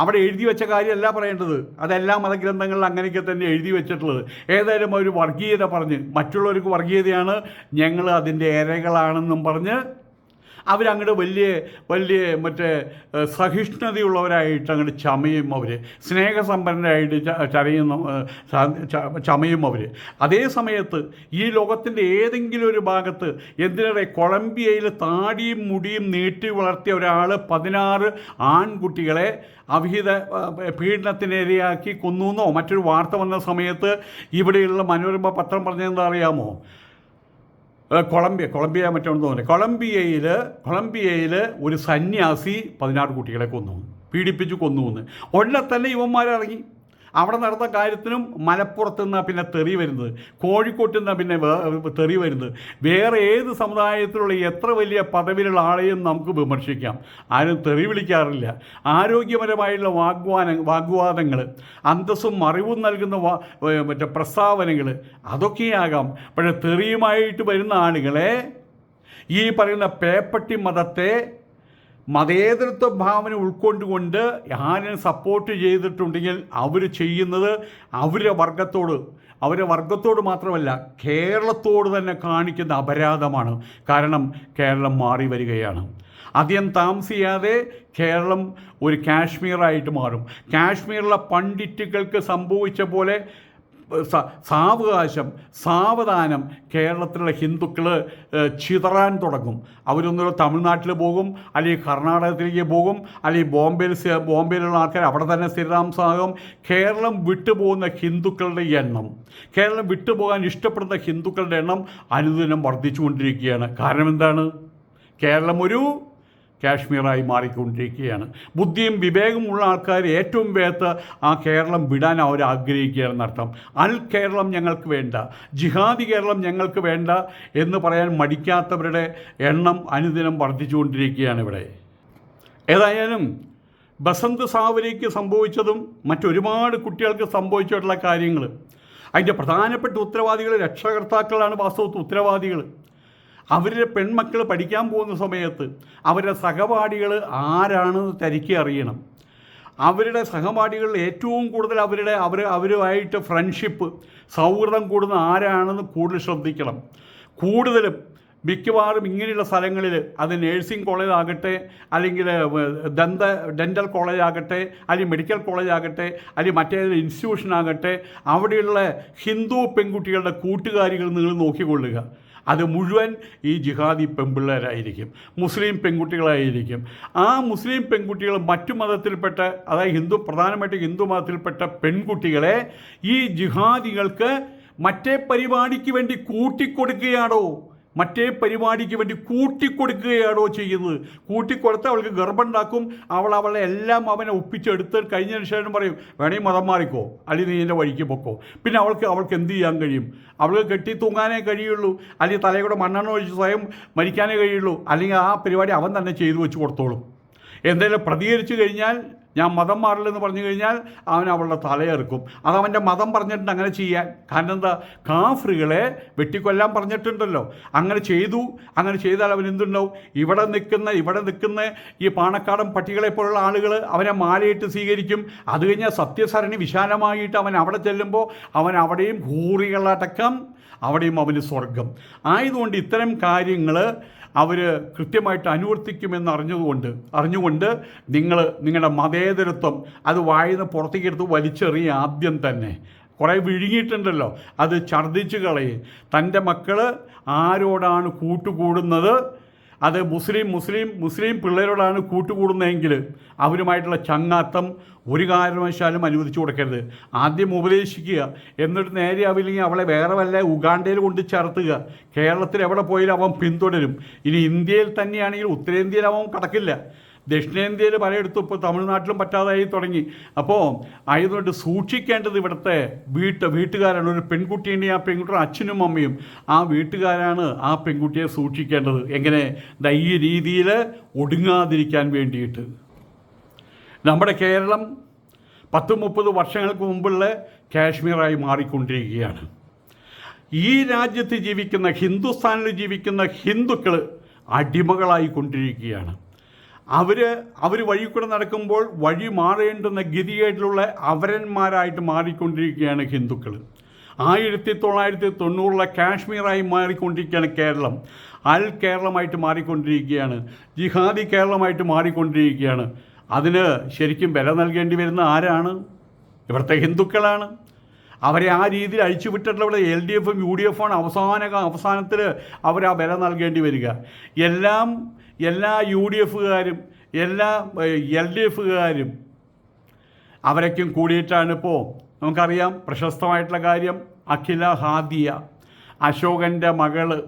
അവിടെ എഴുതി വെച്ച കാര്യമല്ല പറയേണ്ടത്. അതെല്ലാ മതഗ്രന്ഥങ്ങളിലും അങ്ങനെയൊക്കെ തന്നെ എഴുതി വെച്ചിട്ടുള്ളത്. ഏതായാലും ഒരു വർഗീയത പറഞ്ഞ്, മറ്റുള്ളവർക്ക് വർഗീയതയാണ്, ഞങ്ങൾ അതിൻ്റെ ഇരകളാണെന്നും പറഞ്ഞ് അവരങ്ങോട്ട് വലിയ മറ്റേ സഹിഷ്ണുതയുള്ളവരായിട്ട് അങ്ങോട്ട് ചമയും. അവർ സ്നേഹസമ്പന്നരായിട്ട് ചമയും അവർ. അതേ സമയത്ത് ഈ ലോകത്തിൻ്റെ ഏതെങ്കിലും ഒരു ഭാഗത്ത് എന്തിനേറെ കൊളംബിയയിൽ താടിയും മുടിയും നീട്ടി വളർത്തിയ ഒരാൾ 16 ആൺകുട്ടികളെ അവിഹിത പീഡനത്തിനിരയാക്കി കൊന്നുവെന്നോ മറ്റൊരു വാർത്ത വന്ന സമയത്ത് ഇവിടെയുള്ള മനോരമ പത്രം പറഞ്ഞതെന്താ അറിയാമോ? കൊളംബിയ മറ്റൊന്ന് തോന്നുന്നത്, കൊളംബിയയിൽ ഒരു സന്യാസി 16 കുട്ടികളെ പീഡിപ്പിച്ച് കൊന്നുവെന്ന്. ഉടനെ തന്നെ ഇവന്മാരിറങ്ങി. അവിടെ നടന്ന കാര്യത്തിനും മലപ്പുറത്ത് നിന്നാണ് പിന്നെ തെറി വരുന്നത്, കോഴിക്കോട്ട് നിന്നാണ് പിന്നെ തെറി വരുന്നത്. വേറെ ഏത് സമുദായത്തിലുള്ള എത്ര വലിയ പദവിയിലുള്ള ആളെയും നമുക്ക് വിമർശിക്കാം, ആരും തെറി വിളിക്കാറില്ല. ആരോഗ്യപരമായുള്ള വാഗ്വാദങ്ങൾ, അന്തസ്സും അറിവും നൽകുന്ന മറ്റേ പ്രസ്താവനകൾ, അതൊക്കെയാകാം. പക്ഷേ തെറിയുമായിട്ട് വരുന്ന ആളുകളെ, ഈ പറയുന്ന പേപ്പട്ടി മതത്തെ മതേതരത്വ ഭാവന ഉൾക്കൊണ്ടുകൊണ്ട് ആരും സപ്പോർട്ട് ചെയ്തിട്ടുണ്ടെങ്കിൽ അവർ ചെയ്യുന്നത് അവരുടെ വർഗത്തോട് മാത്രമല്ല കേരളത്തോട് തന്നെ കാണിക്കുന്ന അപരാധമാണ്. കാരണം കേരളം മാറി വരികയാണ്. അധികം താമസിയാതെ കേരളം ഒരു കാശ്മീറായിട്ട് മാറും. കാശ്മീരിലെ പണ്ഡിറ്റുകൾക്ക് സംഭവിച്ച പോലെ സാവധാനം കേരളത്തിലുള്ള ഹിന്ദുക്കൾ ചിതറാൻ തുടങ്ങും. അവരൊന്നും തമിഴ്നാട്ടിൽ പോകും, അല്ലെങ്കിൽ കർണാടകത്തിലേക്ക് പോകും, അല്ലെങ്കിൽ ബോംബെയിലുള്ള ആൾക്കാർ അവിടെ തന്നെ സ്ഥിരതാമസമാകും. കേരളം വിട്ടുപോകുന്ന ഹിന്ദുക്കളുടെ എണ്ണം, കേരളം വിട്ടുപോകാൻ ഇഷ്ടപ്പെടുന്ന ഹിന്ദുക്കളുടെ എണ്ണം അനുദിനം വർദ്ധിച്ചുകൊണ്ടിരിക്കുകയാണ്. കാരണം എന്താണ്? കേരളം ഒരു കാശ്മീറായി മാറിക്കൊണ്ടിരിക്കുകയാണ്. ബുദ്ധിയും വിവേകമുള്ള ആൾക്കാർ ഏറ്റവും വേഗത്ത് ആ കേരളം വിടാൻ അവർ ആഗ്രഹിക്കുകയാണെന്നർത്ഥം. കേരളം ഞങ്ങൾക്ക് വേണ്ട, ജിഹാദി കേരളം ഞങ്ങൾക്ക് വേണ്ട എന്ന് പറയാൻ മടിക്കാത്തവരുടെ എണ്ണം അനുദിനം വർദ്ധിച്ചുകൊണ്ടിരിക്കുകയാണ് ഇവിടെ. ഏതായാലും ബസന്ത് സാവരിക്ക് സംഭവിച്ചതും മറ്റൊരുപാട് കുട്ടികൾക്ക് സംഭവിച്ചിട്ടുള്ള കാര്യങ്ങൾ, അതിൻ്റെ പ്രധാനപ്പെട്ട ഉത്തരവാദികൾ രക്ഷകർത്താക്കളാണ്. വാസ്തവത്തിൽ ഉത്തരവാദികൾ അവരുടെ പെൺമക്കൾ പഠിക്കാൻ പോകുന്ന സമയത്ത് അവരുടെ സഹപാഠികൾ ആരാണെന്ന് തനിക്ക് അറിയണം. അവരുടെ സഹപാഠികളിൽ ഏറ്റവും കൂടുതൽ അവരുമായിട്ട് ഫ്രണ്ട്ഷിപ്പ്, സൗഹൃദം കൂടുന്ന ആരാണെന്ന് കൂടുതൽ ശ്രദ്ധിക്കണം. കൂടുതലും മിക്കവാറും ഇങ്ങനെയുള്ള സ്ഥലങ്ങളിൽ, അത് നേഴ്സിംഗ് കോളേജ് ആകട്ടെ, അല്ലെങ്കിൽ ഡെൻ്റൽ കോളേജ് ആകട്ടെ, അല്ലെങ്കിൽ മെഡിക്കൽ കോളേജ് ആകട്ടെ, അല്ലെങ്കിൽ മറ്റേതൊരു ഇൻസ്റ്റിറ്റ്യൂഷൻ ആകട്ടെ, അവിടെയുള്ള ഹിന്ദു പെൺകുട്ടികളുടെ കൂട്ടുകാരികൾ നിങ്ങൾ നോക്കിക്കൊള്ളുക. അത് മുഴുവൻ ഈ ജിഹാദി പെൺപിള്ളേരായിരിക്കും, മുസ്ലിം പെൺകുട്ടികളായിരിക്കും. ആ മുസ്ലിം പെൺകുട്ടികൾ മറ്റു മതത്തിൽപ്പെട്ട, അതായത് പ്രധാനമായിട്ടും ഹിന്ദു മതത്തിൽപ്പെട്ട പെൺകുട്ടികളെ ഈ ജിഹാദികൾക്ക് മറ്റേ പരിപാടിക്ക് വേണ്ടി കൂട്ടിക്കൊടുക്കുകയാണോ ചെയ്യുന്നത്? കൂട്ടിക്കൊടുത്ത് അവൾക്ക് ഗർഭമുണ്ടാക്കും. അവളെ എല്ലാം അവനെ ഒപ്പിച്ചെടുത്ത് കഴിഞ്ഞതിന് ശേഷം പറയും, വേണമെങ്കിൽ മതം മാറിക്കോ, അല്ലെങ്കിൽ നീ എൻ്റെ വഴിക്ക് പൊക്കോ. പിന്നെ അവൾക്ക് എന്ത് ചെയ്യാൻ കഴിയും? അവൾക്ക് കെട്ടി തൂങ്ങാനേ കഴിയുള്ളൂ, അല്ലെങ്കിൽ തലയുടെ മണ്ണെണ്ണ ഒഴിച്ച് സ്വയം മരിക്കാനേ കഴിയുള്ളൂ, അല്ലെങ്കിൽ ആ പരിപാടി അവൻ തന്നെ ചെയ്തു വെച്ച് കൊടുത്തോളും. എന്തെങ്കിലും പ്രതികരിച്ചു കഴിഞ്ഞാൽ, ഞാൻ മതം മാറില്ലെന്ന് പറഞ്ഞു കഴിഞ്ഞാൽ അവൻ അവളുടെ തലയെറുക്കും. അതവൻ്റെ മതം പറഞ്ഞിട്ടുണ്ട് അങ്ങനെ ചെയ്യാൻ. കാരണം എന്താ? കാഫറുകളെ വെട്ടിക്കൊല്ലാൻ പറഞ്ഞിട്ടുണ്ടല്ലോ. അങ്ങനെ ചെയ്താൽ അവൻ എന്തുണ്ടാവും? ഇവിടെ നിൽക്കുന്ന ഈ പാണക്കാടൻ പട്ടികളെ പോലുള്ള ആളുകൾ അവനെ മാലയിട്ട് സ്വീകരിക്കും. അത് കഴിഞ്ഞാൽ സത്യസരണി വിശാലമായിട്ട് അവൻ അവിടെ ചെല്ലുമ്പോൾ അവൻ അവിടെയും ഹൂറികളടക്കം അവിടെയും അവന് സ്വർഗം. ആയതുകൊണ്ട് ഇത്തരം കാര്യങ്ങൾ അവർ കൃത്യമായിട്ട് അനുവർത്തിക്കുമെന്ന് അറിഞ്ഞുകൊണ്ട് നിങ്ങളുടെ മതേതരത്വം അത് വായിന്ന് പുറത്തേക്ക് എടുത്ത് വലിച്ചെറിയുക. ആദ്യം തന്നെ കുറേ വിഴുങ്ങിയിട്ടുണ്ടല്ലോ, അത് ഛർദ്ദിച്ച് കളയും. തൻ്റെ മക്കൾ ആരോടാണ് കൂട്ടുകൂടുന്നത്, അത് മുസ്ലിം പിള്ളേരോടാണ് കൂട്ടുകൂടുന്നതെങ്കിൽ അവരുമായിട്ടുള്ള ചങ്ങാത്തം ഒരു കാരണവശാലും അനുവദിച്ചു കൊടുക്കരുത്. ആദ്യം ഉപദേശിക്കുക, എന്നിട്ട് നേരെ ആവില്ലെങ്കിൽ അവളെ വേറെ വല്ല ഉഗാണ്ടയിൽ കൊണ്ട് ചേർത്തുക. കേരളത്തിൽ എവിടെ പോയാലും അവൻ പിന്തുടരും. ഇനി ഇന്ത്യയിൽ തന്നെയാണെങ്കിൽ ഉത്തരേന്ത്യയിൽ അവൻ കടക്കില്ല. ദക്ഷിണേന്ത്യയിൽ പലയിടത്തും ഇപ്പോൾ തമിഴ്നാട്ടിലും പറ്റാതായി തുടങ്ങി. അപ്പോൾ ആയതുകൊണ്ട് സൂക്ഷിക്കേണ്ടത് ഇവിടുത്തെ വീട്ടുകാരാണ്. ഒരു പെൺകുട്ടിയുണ്ടെങ്കിൽ ആ പെൺകുട്ടിയുടെ അച്ഛനും അമ്മയും, ആ വീട്ടുകാരാണ് ആ പെൺകുട്ടിയെ സൂക്ഷിക്കേണ്ടത്. എങ്ങനെ? ഈ രീതിയിൽ ഒടുങ്ങാതിരിക്കാൻ വേണ്ടിയിട്ട്. നമ്മുടെ കേരളം 10-30 വർഷങ്ങൾക്ക് മുമ്പുള്ള കാശ്മീറായി മാറിക്കൊണ്ടിരിക്കുകയാണ്. ഈ രാജ്യത്ത് ജീവിക്കുന്ന, ഹിന്ദുസ്ഥാനിൽ ജീവിക്കുന്ന ഹിന്ദുക്കൾ അടിമകളായിക്കൊണ്ടിരിക്കുകയാണ്. അവർ വഴി കൂടെ നടക്കുമ്പോൾ വഴി മാറേണ്ടുന്ന ഗതികേട്ടിലുള്ള അവരന്മാരായിട്ട് മാറിക്കൊണ്ടിരിക്കുകയാണ് ഹിന്ദുക്കൾ. 1990 കാശ്മീറായി മാറിക്കൊണ്ടിരിക്കുകയാണ് കേരളം. കേരളമായിട്ട് മാറിക്കൊണ്ടിരിക്കുകയാണ്, ജിഹാദി കേരളമായിട്ട് മാറിക്കൊണ്ടിരിക്കുകയാണ്. അതിന് ശരിക്കും വില നൽകേണ്ടി വരുന്ന ആരാണ്? ഇവിടുത്തെ ഹിന്ദുക്കളാണ്. അവരെ ആ രീതിയിൽ അഴിച്ചുവിട്ടിട്ടുള്ള LDFും UDFുമാണ് അവസാനത്തിൽ അവർ ആ വില നൽകേണ്ടി വരിക. എല്ലാ UDFകാരും എല്ലാ LDFകാരും അവരൊക്കെയും കൂടിയിട്ടാണ്. ഇപ്പോൾ നമുക്കറിയാം പ്രശസ്തമായിട്ടുള്ള കാര്യം, അഖില ഹാദിയ, അശോകൻ്റെ മകള്,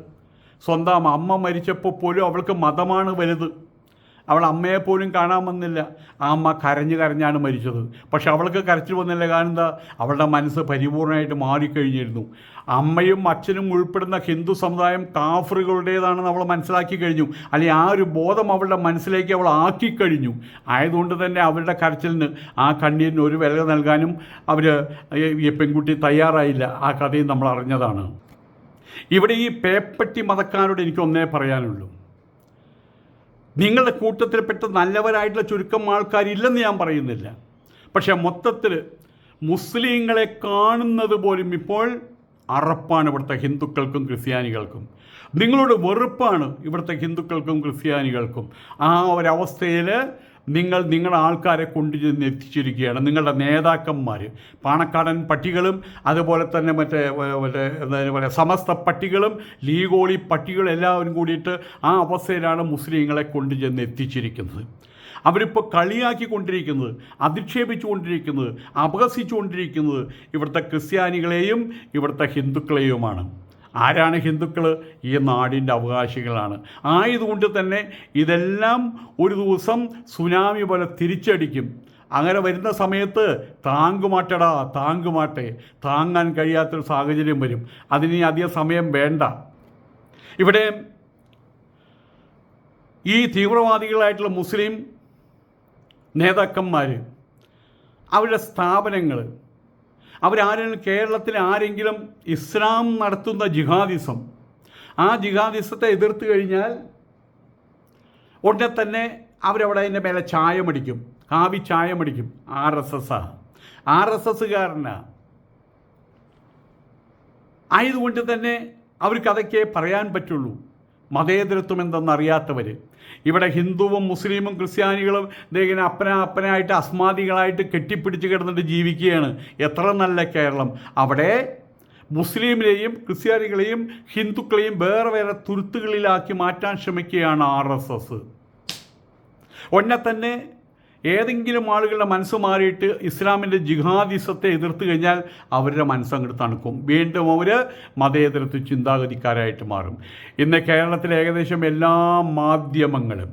സ്വന്തം അമ്മ മരിച്ചപ്പോൾ പോലും അവൾക്ക് മതമാണ് വലുത്. അവൾ അമ്മയെപ്പോലും കാണാൻ വന്നില്ല. ആ അമ്മ കരഞ്ഞാണ് മരിച്ചത്. പക്ഷെ അവൾക്ക് കരച്ചിൽ വന്നില്ല. കാരണം എന്താ? അവളുടെ മനസ്സ് പരിപൂർണമായിട്ട് മാറിക്കഴിഞ്ഞിരുന്നു. അമ്മയും അച്ഛനും ഉൾപ്പെടുന്ന ഹിന്ദു സമുദായം കാഫറുകളുടേതാണെന്ന് അവൾ മനസ്സിലാക്കി കഴിഞ്ഞു. അല്ലെങ്കിൽ ആ ഒരു ബോധം അവളുടെ മനസ്സിലേക്ക് അവൾ ആക്കിക്കഴിഞ്ഞു. ആയതുകൊണ്ട് തന്നെ അവരുടെ കരച്ചിലിന്, ആ കണ്ണീരിന് ഒരു വില നൽകാനും ഈ പെൺകുട്ടി തയ്യാറായില്ല. ആ കഥയും നമ്മൾ അറിഞ്ഞതാണ്. ഇവിടെ ഈ പേപ്പട്ടി മതക്കാരോട് എനിക്കൊന്നേ പറയാനുള്ളൂ. നിങ്ങളുടെ കൂട്ടത്തിൽപ്പെട്ട നല്ലവരായിട്ടുള്ള ചുരുക്കം ആൾക്കാരില്ലെന്ന് ഞാൻ പറയുന്നില്ല. പക്ഷേ മൊത്തത്തിൽ മുസ്ലിങ്ങളെ കാണുന്നത് പോലും ഇപ്പോൾ അറപ്പാണ് ഇവിടുത്തെ ഹിന്ദുക്കൾക്കും ക്രിസ്ത്യാനികൾക്കും. നിങ്ങളോട് വെറുപ്പാണ് ഇവിടുത്തെ ഹിന്ദുക്കൾക്കും ക്രിസ്ത്യാനികൾക്കും. ആ ഒരവസ്ഥയിൽ നിങ്ങളുടെ ആൾക്കാരെ കൊണ്ടുചെന്ന് എത്തിച്ചിരിക്കുകയാണ്. നിങ്ങളുടെ നേതാക്കന്മാർ പാണക്കാടൻ പട്ടികളും അതുപോലെ തന്നെ മറ്റേ എന്താ പറയുക സമസ്ത പട്ടികളും ലീഗോളി പട്ടികളും എല്ലാവരും കൂടിയിട്ട് ആ അവസ്ഥയിലാണ് മുസ്ലിങ്ങളെ കൊണ്ടുചെന്ന് എത്തിച്ചിരിക്കുന്നത്. അവരിപ്പോൾ കളിയാക്കിക്കൊണ്ടിരിക്കുന്നത്, അധിക്ഷേപിച്ചുകൊണ്ടിരിക്കുന്നത്, അപഹസിച്ചുകൊണ്ടിരിക്കുന്നത് ഇവിടുത്തെ ക്രിസ്ത്യാനികളെയും ഇവിടുത്തെ ഹിന്ദുക്കളെയുമാണ്. ആരാണ് ഹിന്ദുക്കൾ? ഈ നാടിൻ്റെ അവകാശികളാണ്. ആയതുകൊണ്ട് തന്നെ ഇതെല്ലാം ഒരു ദിവസം സുനാമി പോലെ തിരിച്ചടിക്കും. അങ്ങനെ വരുന്ന സമയത്ത് താങ്കുമാട്ടെ താങ്ങാൻ കഴിയാത്തൊരു സാഹചര്യം വരും. അതിന് അധികം സമയം വേണ്ട. ഇവിടെ ഈ തീവ്രവാദികളായിട്ടുള്ള മുസ്ലിം നേതാക്കന്മാർ, അവരുടെ സ്ഥാപനങ്ങൾ, അവരാരെങ്കിലും കേരളത്തിൽ ആരെങ്കിലും ഇസ്ലാം നടത്തുന്ന ജിഹാദിസം, ആ ജിഹാദിസത്തെ എതിർത്ത് കഴിഞ്ഞാൽ ഉടനെ തന്നെ അവരവിടെ അതിൻ്റെ മേലെ ചായമടിക്കും, കാവി ചായമടിക്കും. R S എസ്സുകാരനാണ്. ആയതുകൊണ്ട് തന്നെ അവർക്കതൊക്കെ പറയാൻ പറ്റുള്ളൂ. മതേതരത്വം എന്തെന്നറിയാത്തവർ. ഇവിടെ ഹിന്ദുവും മുസ്ലിമും ക്രിസ്ത്യാനികളും ഇങ്ങനെ അപ്പനായിട്ട് അസ്മാദികളായിട്ട് കെട്ടിപ്പിടിച്ച് കിടന്നിട്ട് ജീവിക്കുകയാണ്. എത്ര നല്ല കേരളം! അവിടെ മുസ്ലിമിനെയും ക്രിസ്ത്യാനികളെയും ഹിന്ദുക്കളെയും വേറെ വേറെ തുരുത്തുകളിലാക്കി മാറ്റാൻ ശ്രമിക്കുകയാണ് RSS. ഉടനെ തന്നെ ഏതെങ്കിലും ആളുകളുടെ മനസ്സ് മാറിയിട്ട് ഇസ്ലാമിൻ്റെ ജിഹാദിസത്തെ എതിർത്ത് കഴിഞ്ഞാൽ അവരുടെ മനസ്സങ്ങോട്ട് തണുക്കും. വീണ്ടും അവർ മതേതരത്വ ചിന്താഗതിക്കാരായിട്ട് മാറും. ഇന്ന് കേരളത്തിലെ ഏകദേശം എല്ലാ മാധ്യമങ്ങളും,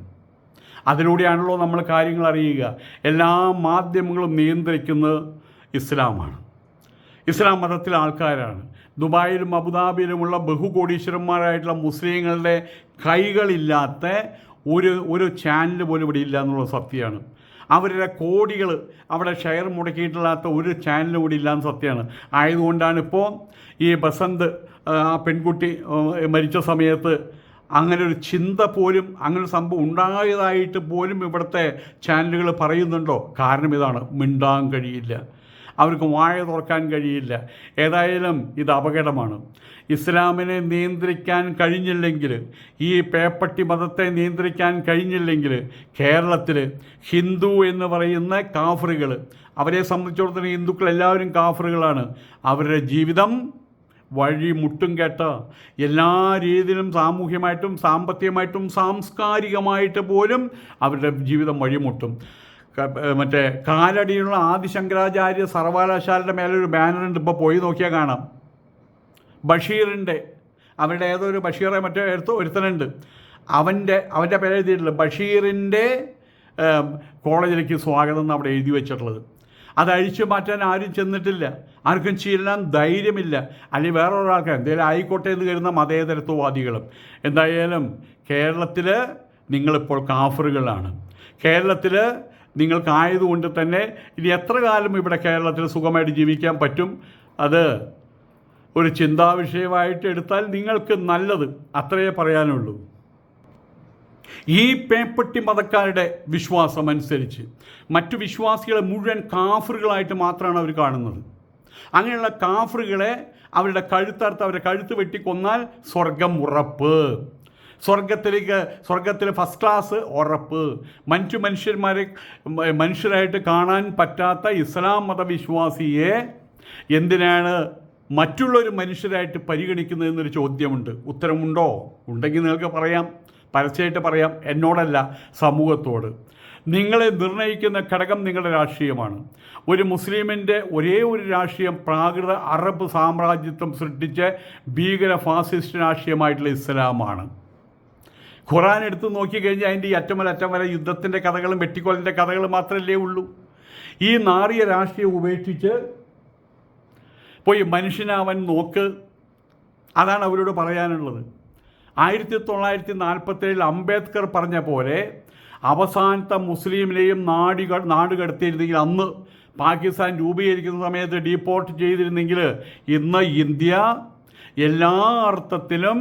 അതിലൂടെയാണല്ലോ നമ്മൾ കാര്യങ്ങൾ അറിയുക, എല്ലാ മാധ്യമങ്ങളും നിയന്ത്രിക്കുന്നത് ഇസ്ലാമാണ്. ഇസ്ലാം മതത്തിലെ ആൾക്കാരാണ്. ദുബായിലും അബുദാബിയിലുമുള്ള ബഹുകോടീശ്വരന്മാരായിട്ടുള്ള മുസ്ലിങ്ങളുടെ കൈകളില്ലാത്ത ഒരു ചാനൽ പോലും ഇവിടെ ഇല്ല എന്നുള്ളത് സത്യമാണ്. അവരുടെ കോടികൾ അവിടെ ഷെയർ മുടക്കിയിട്ടില്ലാത്ത ഒരു ചാനലും കൂടി ഇല്ലാന്ന് സത്യമാണ്. ആയതുകൊണ്ടാണ് ഇപ്പോൾ ഈ ബസന്ത് ആ പെൺകുട്ടി മരിച്ച സമയത്ത് അങ്ങനെ ഒരു ചിന്ത പോലും, അങ്ങനെ ഒരു സംഭവം ഉണ്ടായതായിട്ട് പോലും ഇവിടുത്തെ ചാനലുകൾ പറയുന്നുണ്ടോ? കാരണം ഇതാണ്, മിണ്ടാൻ കഴിയില്ല, അവർക്ക് വായ തുറക്കാൻ കഴിയില്ല. ഏതായാലും ഇത് അപകടമാണ്. ഇസ്ലാമിനെ നിയന്ത്രിക്കാൻ കഴിഞ്ഞില്ലെങ്കിൽ, ഈ പേപ്പട്ടി മതത്തെ നിയന്ത്രിക്കാൻ കഴിഞ്ഞില്ലെങ്കിൽ, കേരളത്തിൽ ഹിന്ദു എന്ന് പറയുന്ന കാഫറുകൾ, അവരെ സംബന്ധിച്ചിടത്തോളം ഹിന്ദുക്കൾ എല്ലാവരും കാഫറുകളാണ്. അവരുടെ ജീവിതം വഴി മുട്ടും കേട്ട എല്ലാ രീതിയിലും സാമൂഹ്യമായിട്ടും സാമ്പത്തികമായിട്ടും സാംസ്കാരികമായിട്ട് പോലും അവരുടെ ജീവിതം വഴിമുട്ടും. മറ്റേ കാലടിയുള്ള ആദിശങ്കരാചാര്യ സർവകലാശാലയുടെ മേലൊരു ബാനറുണ്ട്, ഇപ്പോൾ പോയി നോക്കിയാൽ കാണാം. ബഷീറിൻ്റെ, അവരുടെ ഏതൊരു ബഷീറെ മറ്റേ ഒരുത്തനുണ്ട്, അവൻ്റെ പേര് എഴുതിയിട്ടില്ല. ബഷീറിൻ്റെ കോളേജിലേക്ക് സ്വാഗതം എന്ന് അവിടെ എഴുതി വെച്ചിട്ടുള്ളത്. അത് അഴിച്ചു മാറ്റാൻ ആരും ചെന്നിട്ടില്ല, ആർക്കും ചെയ്യാൻ ധൈര്യമില്ല. അല്ലെങ്കിൽ വേറെ ഒരാൾക്ക് എന്തെങ്കിലും ആയിക്കോട്ടെ എന്ന് കരുതുന്ന മതേതരത്വവാദികളും. എന്തായാലും കേരളത്തിൽ നിങ്ങളിപ്പോൾ കാഫറുകളാണ്. കേരളത്തിൽ നിങ്ങൾക്കായതുകൊണ്ട് തന്നെ ഇനി എത്ര കാലം ഇവിടെ കേരളത്തിൽ സുഖമായിട്ട് ജീവിക്കാൻ പറ്റും? അത് ഒരു ചിന്താവിഷയമായിട്ട് എടുത്താൽ നിങ്ങൾക്ക് നല്ലത്. അത്രയേ പറയാനുള്ളൂ. ഈ പേപ്പട്ടി മതക്കാരുടെ വിശ്വാസം അനുസരിച്ച് മറ്റു വിശ്വാസികളെ മുഴുവൻ കാഫറുകളായിട്ട് മാത്രമാണ് അവർ കാണുന്നത്. അങ്ങനെയുള്ള കാഫറുകളെ അവരുടെ കഴുത്ത് വെട്ടിക്കൊന്നാൽ സ്വർഗം ഉറപ്പ്, സ്വർഗത്തിൽ ഫസ്റ്റ് ക്ലാസ് ഉറപ്പ്. മനുഷ്യരായിട്ട് കാണാൻ പറ്റാത്ത ഇസ്ലാം മതവിശ്വാസിയെ എന്തിനാണ് മറ്റുള്ളൊരു മനുഷ്യരായിട്ട് പരിഗണിക്കുന്നതെന്നൊരു ചോദ്യമുണ്ട്. ഉത്തരമുണ്ടോ? ഉണ്ടെങ്കിൽ നിങ്ങൾക്ക് പറയാം, പരസ്യമായിട്ട് പറയാം. എന്നോടല്ല, സമൂഹത്തോട്. നിങ്ങളെ നിർണ്ണയിക്കുന്ന ഘടകം നിങ്ങളുടെ രാഷ്ട്രീയമാണ്. ഒരു മുസ്ലിമിൻ്റെ ഒരേ ഒരു രാഷ്ട്രീയം പ്രാകൃത അറബ് സാമ്രാജ്യത്വം സൃഷ്ടിച്ച ഭീകര ഫാസിസ്റ്റ് രാഷ്ട്രീയമായിട്ടുള്ള ഇസ്ലാമാണ്. ഖുറാൻ എടുത്ത് നോക്കിക്കഴിഞ്ഞാൽ അതിൻ്റെ ഈ അറ്റം വരെ യുദ്ധത്തിൻ്റെ കഥകളും വെട്ടിക്കൊലിൻ്റെ കഥകളും മാത്രമല്ലേ ഉള്ളൂ. ഈ നാറിയ രാഷ്ട്രീയം ഉപേക്ഷിച്ച് പോയി മനുഷ്യനാവൻ നോക്ക്. അതാണ് അവരോട് പറയാനുള്ളത്. 1947 അംബേദ്കർ പറഞ്ഞ പോലെ അവസാനത്തെ മുസ്ലിമിനെയും നാട് കടത്തിയിരുന്നെങ്കിൽ, അന്ന് പാകിസ്ഥാൻ രൂപീകരിക്കുന്ന സമയത്ത് ഡീപ്പോർട്ട് ചെയ്തിരുന്നെങ്കിൽ, ഇന്ന് ഇന്ത്യ എല്ലാ അർത്ഥത്തിലും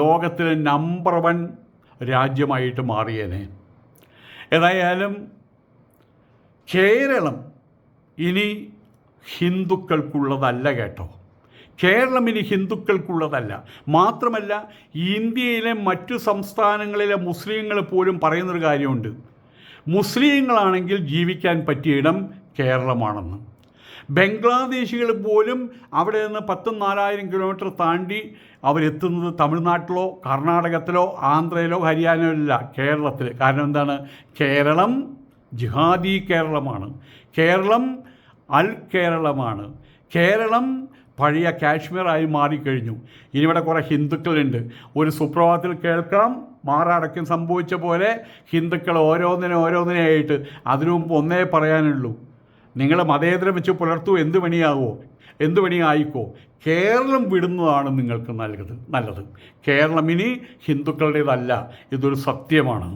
ലോകത്തിലെ നമ്പർ 1 രാജ്യമായിട്ട് മാറിയേനെ. ഏതായാലും കേരളം ഇനി ഹിന്ദുക്കൾക്കുള്ളതല്ല കേട്ടോ. കേരളം ഇനി ഹിന്ദുക്കൾക്കുള്ളതല്ല. മാത്രമല്ല, ഇന്ത്യയിലെ മറ്റു സംസ്ഥാനങ്ങളിലെ മുസ്ലിങ്ങൾ പോലും പറയുന്നൊരു കാര്യമുണ്ട്. മുസ്ലിങ്ങളാണെങ്കിൽ ജീവിക്കാൻ പറ്റിയ ഇടം കേരളമാണെന്ന്. ബംഗ്ലാദേശികൾ പോലും അവിടെ നിന്ന് 4,000 കിലോമീറ്റർ താണ്ടി അവരെത്തുന്നത് തമിഴ്നാട്ടിലോ കർണാടകത്തിലോ ആന്ധ്രയിലോ ഹരിയാനയിലോ അല്ല, കേരളത്തിൽ. കാരണം എന്താണ്? കേരളം ജിഹാദി കേരളമാണ്. കേരളം അൽ കേരളമാണ്. കേരളം പഴയ കാശ്മീറായി മാറിക്കഴിഞ്ഞു. ഇനി ഇവിടെ കുറേ ഹിന്ദുക്കളുണ്ട്. ഒരു സുപ്രഭാതത്തിൽ കേൾക്കാം, മാറാടക്കം സംഭവിച്ച പോലെ ഹിന്ദുക്കൾ ഓരോന്നിനായിട്ട്. അതിനു മുമ്പ് ഒന്നേ പറയാനുള്ളൂ, നിങ്ങൾ മതേതരം വെച്ച് പുലർത്തൂ, എന്ത് പണിയായിക്കോ, കേരളം വിടുന്നതാണ് നിങ്ങൾക്ക് നല്ലത്. കേരളം ഇനി ഹിന്ദുക്കളുടേതല്ല. ഇതൊരു സത്യമാണ്.